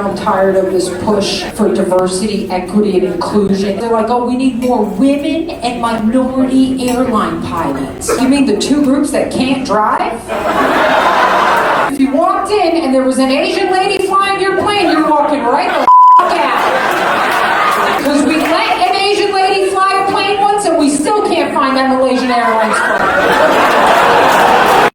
I'm tired of this push for diversity, equity, and inclusion. They're like, oh, we need more women and minority airline pilots. You mean the two groups that can't drive? If you walked in and there was an Asian lady flying your plane, you're walking right the out. Because we let an Asian lady fly a plane once and we still can't find that Malaysian Airlines flight.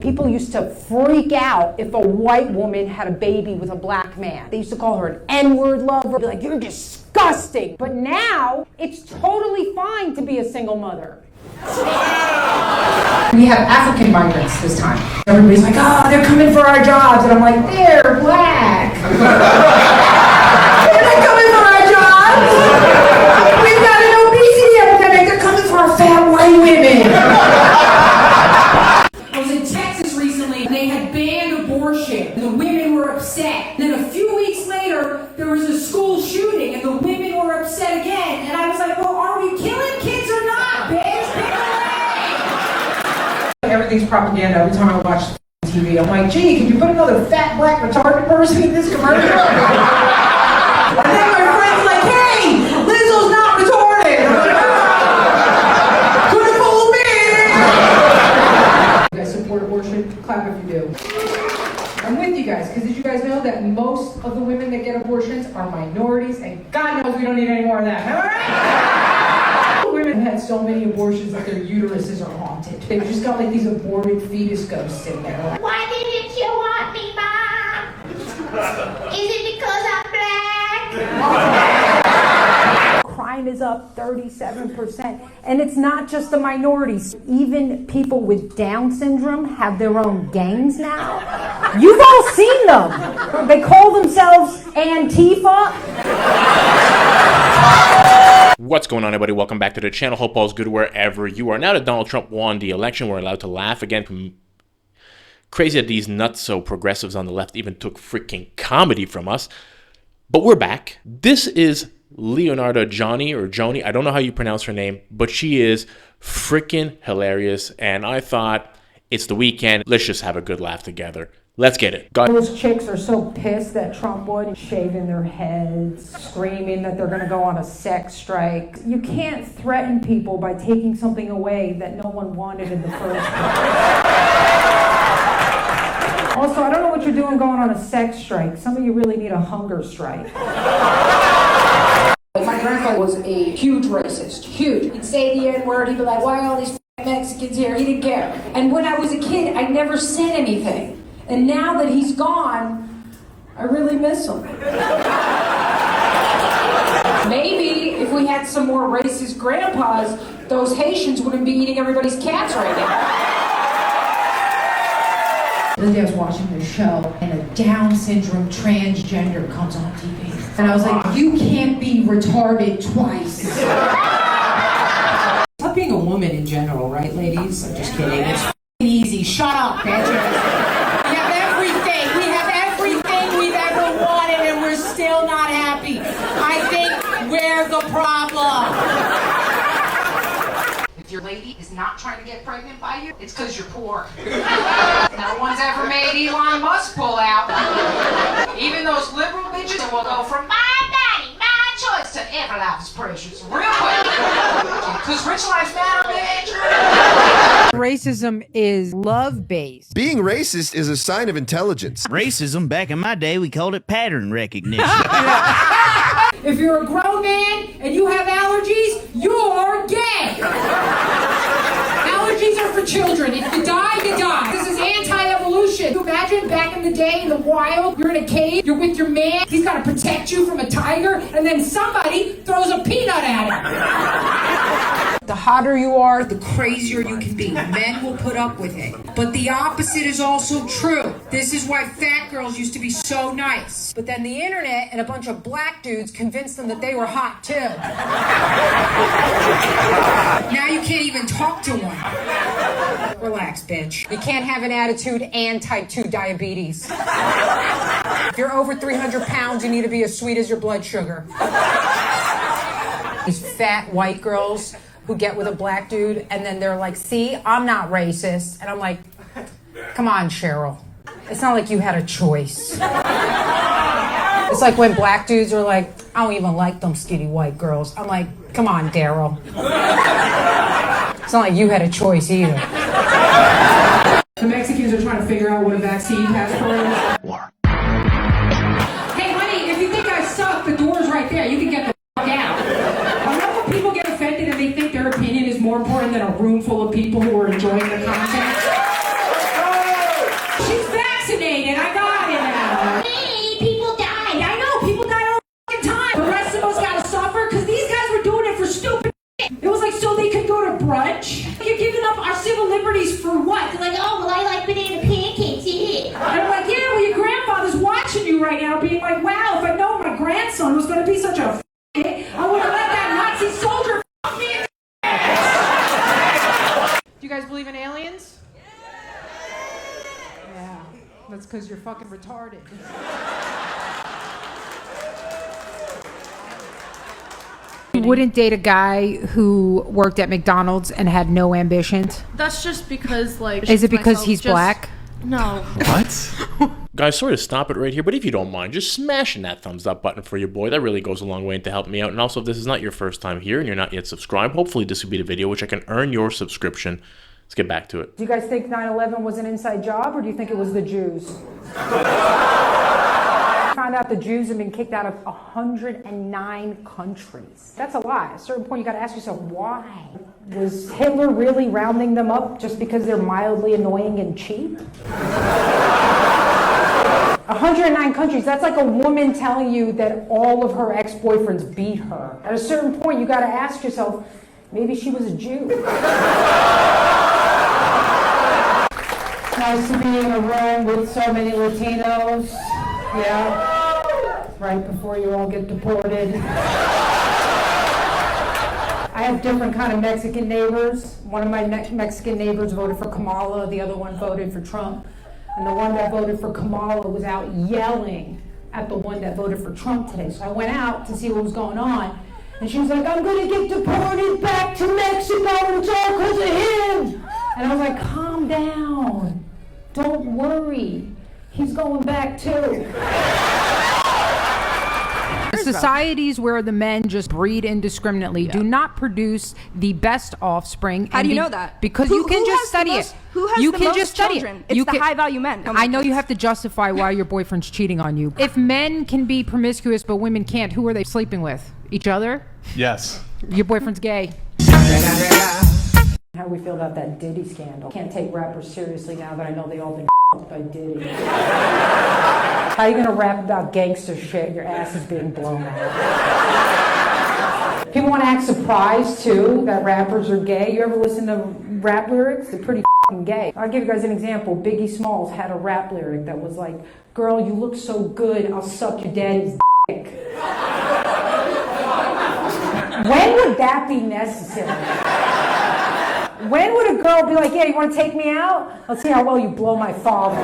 People used to freak out if a white woman had a baby with a black man. They used to call her an N-word lover, be like, you're disgusting. But now, it's totally fine to be a single mother. We have African migrants this time. Everybody's like, oh, they're coming for our jobs. And I'm like, they're black. They're not coming for our jobs. We've got an obesity epidemic. They're coming for our fat white women. I was in Texas recently. They had banned abortion. The women were upset. Then a few weeks later, there was a school shooting, and the women were upset again. And I was like, well, are we killing kids or not, bitch? Pick a lane. Everything's propaganda. Every time I watch TV, I'm like, gee, can you put another fat, black, retarded person in this commercial? And then my friend's like, hey, Lizzo's not retarded. I'm like, ah, couldn't fool me. You guys support abortion? Clap if you do. I'm with you guys, because did you guys know that most of the women that get abortions are minorities, and God knows we don't need any more of that. Am I right? Women have had so many abortions that their uteruses are haunted. They've just got like these aborted fetus ghosts in there. Why didn't you want me, Mom? Is it because I'm black? Crime is up 37%. And it's not just the minorities. Even people with Down syndrome have their own gangs now. You've all seen them. They call themselves Antifa. What's going on, everybody? Welcome back to the channel. Hope all's good wherever you are. Now that Donald Trump won the election, we're allowed to laugh again. Crazy that these nutso progressives on the left even took freaking comedy from us. But we're back. This is Leonarda Jonie, or Jonie. I don't know how you pronounce her name, but she is freaking hilarious. And I thought, it's the weekend. Let's just have a good laugh together. Let's get it. Those chicks are so pissed that Trump won, shaving their heads, screaming that they're going to go on a sex strike. You can't threaten people by taking something away that no one wanted in the first place. Also, I don't know what you're doing going on a sex strike. Some of you really need a hunger strike. My grandpa was a huge racist, huge. He'd say the N-word, he'd be like, why are all these Mexicans here? He didn't care. And when I was a kid, I never said anything. And now that he's gone, I really miss him. Maybe if we had some more racist grandpas, those Haitians wouldn't be eating everybody's cats right now. The other day I was watching this show, and a Down syndrome transgender comes on TV. And I was like, you can't be retarded twice. It's not being a woman in general, right, ladies? I'm just kidding. It's easy. Shut up, bitches. Still not happy. I think we're the problem. If your lady is not trying to get pregnant by you, it's because you're poor. No one's ever made Elon Musk pull out. Even those liberal bitches will go from my body, my choice to every life is precious real quick. Because rich lives matter, bitch. Racism is love-based. Being racist is a sign of intelligence. Racism, back in my day, we called it pattern recognition. If you're a grown man and you have allergies, you're gay. Allergies are for children. If you die, you die. This is anti-evolution. You imagine back in the day in the wild, you're in a cave, you're with your man, he's got to protect you from a tiger, and then somebody throws a peanut at him. The hotter you are, the crazier you can be. Men will put up with it. But the opposite is also true. This is why fat girls used to be so nice. But then the internet and a bunch of black dudes convinced them that they were hot too. Now you can't even talk to one. Relax, bitch. You can't have an attitude and type 2 diabetes. If you're over 300 pounds, you need to be as sweet as your blood sugar. These fat white girls who get with a black dude and then they're like, see, I'm not racist. And I'm like, come on, Cheryl. It's not like you had a choice. It's like when black dudes are like, I don't even like them skinny white girls. I'm like, come on, Daryl. It's not like you had a choice either. The Mexicans are trying to figure out what a vaccine passport is. War. Hey, honey, if you think I suck, the door's right there. You can get the fuck out. I love when people get offended and they think their opinion is more important than a room full of people who are enjoying the content. She's vaccinated. I got it now. Hey, people died. I know, people die all the fucking time. The rest of us gotta suffer because these guys were doing it for stupid shit. It was like so they could go to brunch. You're giving up our civil liberties for what? They're like, oh, well, I like banana pancakes, yeah. And I'm like, yeah, well, your grandfather's watching you right now being like, wow, if I know my grandson was going to be such a f***ing, I would have let that Nazi soldier f*** me in the ass. Do you guys believe in aliens? Yeah, that's because you're fucking retarded. Wouldn't date a guy who worked at McDonald's and had no ambitions. That's just because, like... Is it because myself, he's just- black? No. What? Guys, sorry to stop it right here, but if you don't mind, just smashing that thumbs up button for your boy. That really goes a long way into helping me out. And also, if this is not your first time here and you're not yet subscribed, hopefully this will be the video which I can earn your subscription. Let's get back to it. Do you guys think 9/11 was an inside job, or do you think it was the Jews? Found out the Jews have been kicked out of 109 countries. That's a lot. At a certain point, you got to ask yourself, why? Was Hitler really rounding them up just because they're mildly annoying and cheap? 109 countries, that's like a woman telling you that all of her ex-boyfriends beat her. At a certain point, you got to ask yourself, maybe she was a Jew. Nice to be in a room with so many Latinos. Yeah, right before you all get deported. I have different kind of Mexican neighbors. One of my Mexican neighbors voted for Kamala, the other one voted for Trump. And the one that voted for Kamala was out yelling at the one that voted for Trump today. So I went out to see what was going on. And she was like, I'm gonna get deported back to Mexico and it's all because of him. And I was like, calm down. Don't worry. He's going back too. Societies where the men just breed indiscriminately do not produce the best offspring. How do you know that? Because you can just study it. Who has You the can most just study children? it. It's the high-value men. I know you have to justify why your boyfriend's cheating on you. If men can be promiscuous but women can't, who are they sleeping with? Each other? Yes. Your boyfriend's gay. How do we feel about that Diddy scandal? Can't take rappers seriously now that I know they all been by Diddy. How are you gonna rap about gangster shit? Your ass is being blown out. People want to act surprised too that rappers are gay. You ever listen to rap lyrics? They're pretty gay. I'll give you guys an example. Biggie Smalls had a rap lyric that was like, "Girl, you look so good, I'll suck your daddy's dick." When would that be necessary? When would a girl be like, yeah, you want to take me out? Let's see how well you blow my father.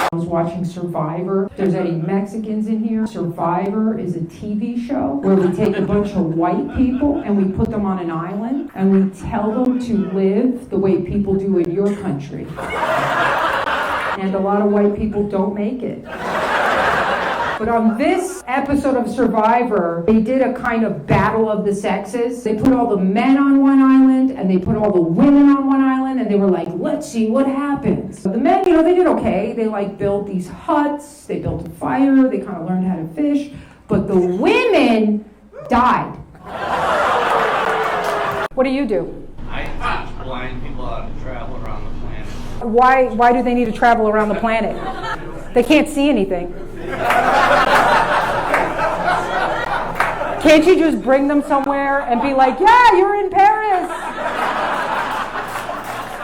I was watching Survivor. If there's any Mexicans in here, Survivor is a TV show where we take a bunch of white people and we put them on an island and we tell them to live the way people do in your country. And a lot of white people don't make it. But on this episode of Survivor, they did a kind of battle of the sexes. They put all the men on one island, and they put all the women on one island, and they were like, let's see what happens. So the men, they did okay. They built these huts, they built a fire, they kind of learned how to fish, but the women died. What do you do? I teach blind people how to travel around the planet. Why do they need to travel around the planet? They can't see anything. Can't you just bring them somewhere and be like, yeah, you're in Paris.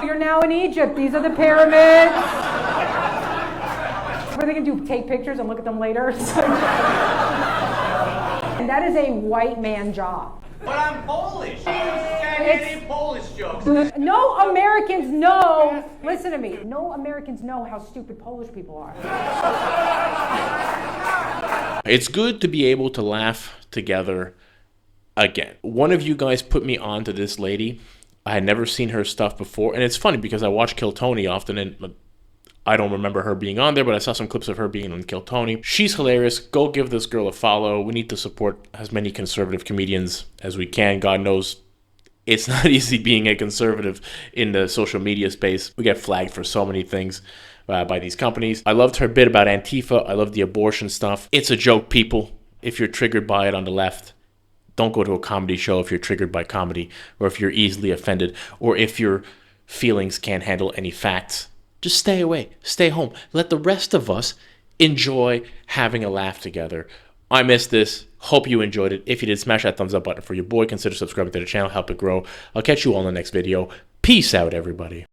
You're now in Egypt. These are the pyramids. What are they going to do? Take pictures and look at them later? And that is a white man job. But I'm Polish. You can't get any Polish jokes. No Americans know, listen to me, no Americans know how stupid Polish people are. It's good to be able to laugh together again. One of you guys put me on to this lady. I had never seen her stuff before, and it's funny because I watch Kill Tony often, and I don't remember her being on there, but I saw some clips of her being on Kill Tony. She's hilarious. Go give this girl a follow. We need to support as many conservative comedians as we can. God knows it's not easy being a conservative in the social media space. We get flagged for so many things by these companies. I loved her bit about Antifa. I love the abortion stuff. It's a joke, people. If you're triggered by it on the left, don't go to a comedy show if you're triggered by comedy, or if you're easily offended, or if your feelings can't handle any facts. Just stay away. Stay home. Let the rest of us enjoy having a laugh together. I missed this. Hope you enjoyed it. If you did, smash that thumbs up button for your boy. Consider subscribing to the channel. Help it grow. I'll catch you all in the next video. Peace out, everybody.